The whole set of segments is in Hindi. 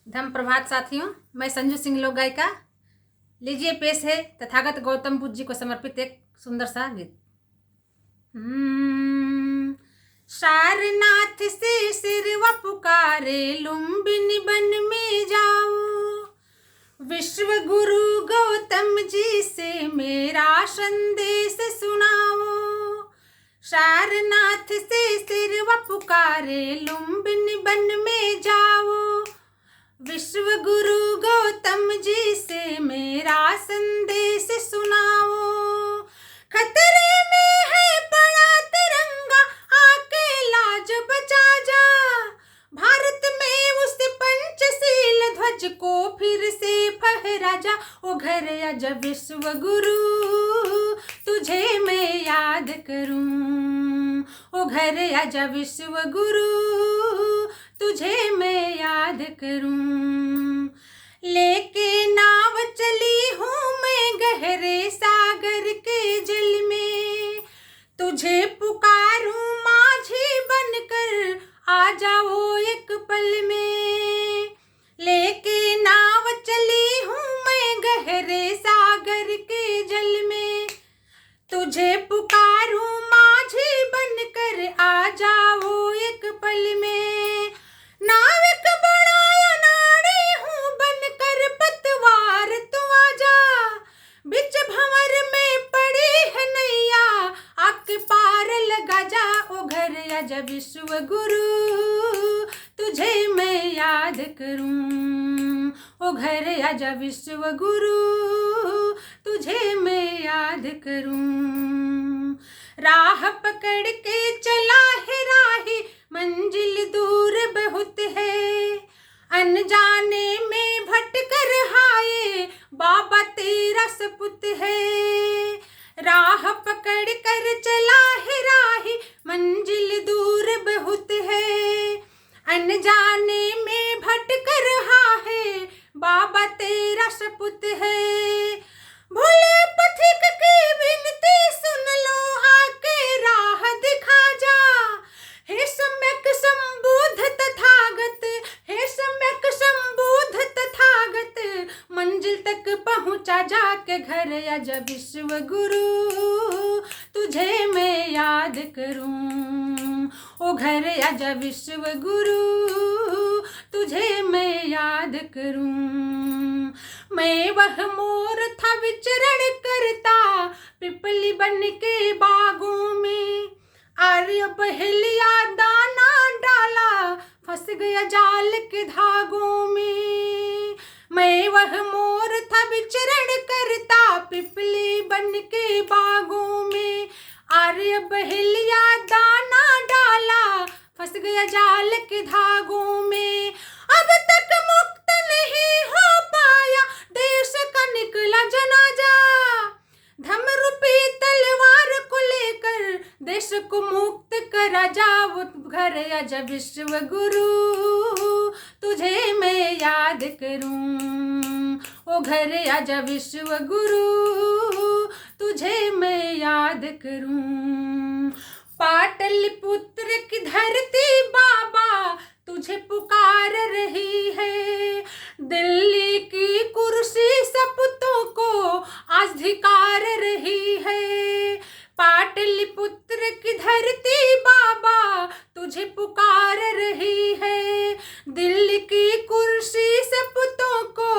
धम प्रभात साथियों, मैं संजू सिंह लोक गायिका। लीजिए पेश है तथागत गौतम बुद्ध जी को समर्पित एक सुंदर सा गीत। सारनाथ से सिरवा पुकारे, लुम्बिनी बन में जाओ, विश्व गुरु गौतम जी से मेरा संदेश सुनाओ। सारनाथ से सिरवा पुकारे, लुम्बिनी बन में जाओ, विश्व गुरु गौतम जी से मेरा संदेश सुनाओ। खतरे में है बड़ा तिरंगा, आके लाज बचा जा, भारत में उस पंचशील ध्वज को फिर से फहरा जा। ओ घर आजा विश्व गुरु, तुझे मैं याद करूं। ओ घर आजा विश्व गुरु, तुझे मैं याद करूं। लेके नाव चली हूँ मैं गहरे सागर के जल में, तुझे पुकारूं माझी बनकर, आ जाओ एक पल में। लेके नाव चली हूँ मैं गहरे सागर के जल में, तुझे पुकारूं माझी बनकर, आ जाओ एक पल में। नाविक बड़ा अनाड़ी हूँ बनकर पतवार, तू आजा, बिच भंवर में पड़ी है नैया, आके पार लगा जा। ओ घर आजा विश्व गुरु, तुझे मैं याद करूं। ओ घर आजा विश्व गुरु, तुझे मैं याद करूं। राह पकड़ के चला है राही, मंजिल दूर बहुत है, अनजाने में भटकर हाय, बाबा तेरा सपुत है। राह पकड़ कर चला है राही, मंजिल दूर बहुत है, अनजाने में भटकर हाय, बाबा तेरा सपुत है। भोले पथिक की विनती सुन लो, आके राह दिखा जा। हे सम्यक संबुद्ध तथागत, हे सम्यक संबुद्ध तथागत, मंजिल तक पहुंचा जाके घर आजा विश्व गुरु, तुझे मैं याद करूं। ओ घर आजा विश्व गुरु, तुझे मैं याद करूं। मैं वह मोर था विचरण करता, पिपली बन के बागों में, आर्य पहलिया दाना डाला, फंस गया जाल के धागों में। मैं वह मोर था विचरण करता, पिपली बन के बागों में, आर्य पहलिया दाना डाला, फंस गया जाल के धागों में। अब तक मुक्त नहीं हो पाया, देश का निकला जनाजा, धम रूपी तलवार को लेकर, देश को मुक्त करा जाओ। घर आजा विश्व गुरु, तुझे मैं याद करूं। ओ घर आजा विश्व गुरु, तुझे मैं याद करूं। पाटलिपुत्र की धरती बाबा, तुझे पुकार रही है, दिल्ली की कुर्सी सपूतों को आज धिकार रही है। पाटलिपुत्र की धरती बाबा, तुझे पुकार रही है, दिल्ली की कुर्सी सपूतों को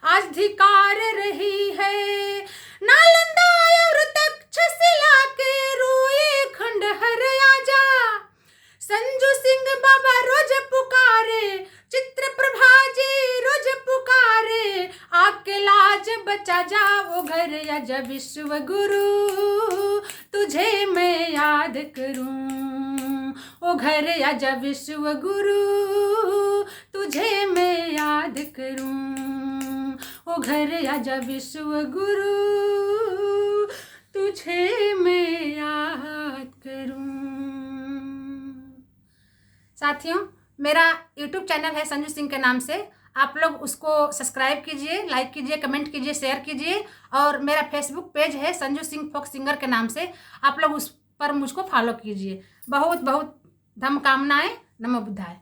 आज धिकार रही है। नालंदा और तक्षशिला के रोए खंडहर आजा, संजू सिंह बाबा रोज पुकारे, चित्रप्रभा जी रोज पुकारे, आके लाज बचा जाओ। घर आजा विश्व गुरु, तुझे मैं याद करूं। ओ घर आजा विश्व गुरु, तुझे मैं याद करूं। ओ घर आजा विश्व गुरु, तुझे मैं याद करूं। साथियों, मेरा YouTube चैनल है संजू सिंह के नाम से, आप लोग उसको सब्सक्राइब कीजिए, लाइक कीजिए, कमेंट कीजिए, शेयर कीजिए। और मेरा फेसबुक पेज है संजू सिंह फोक सिंगर के नाम से, आप लोग उस पर मुझको फॉलो कीजिए। बहुत बहुत धम कामनाएं। नमो बुद्धाय।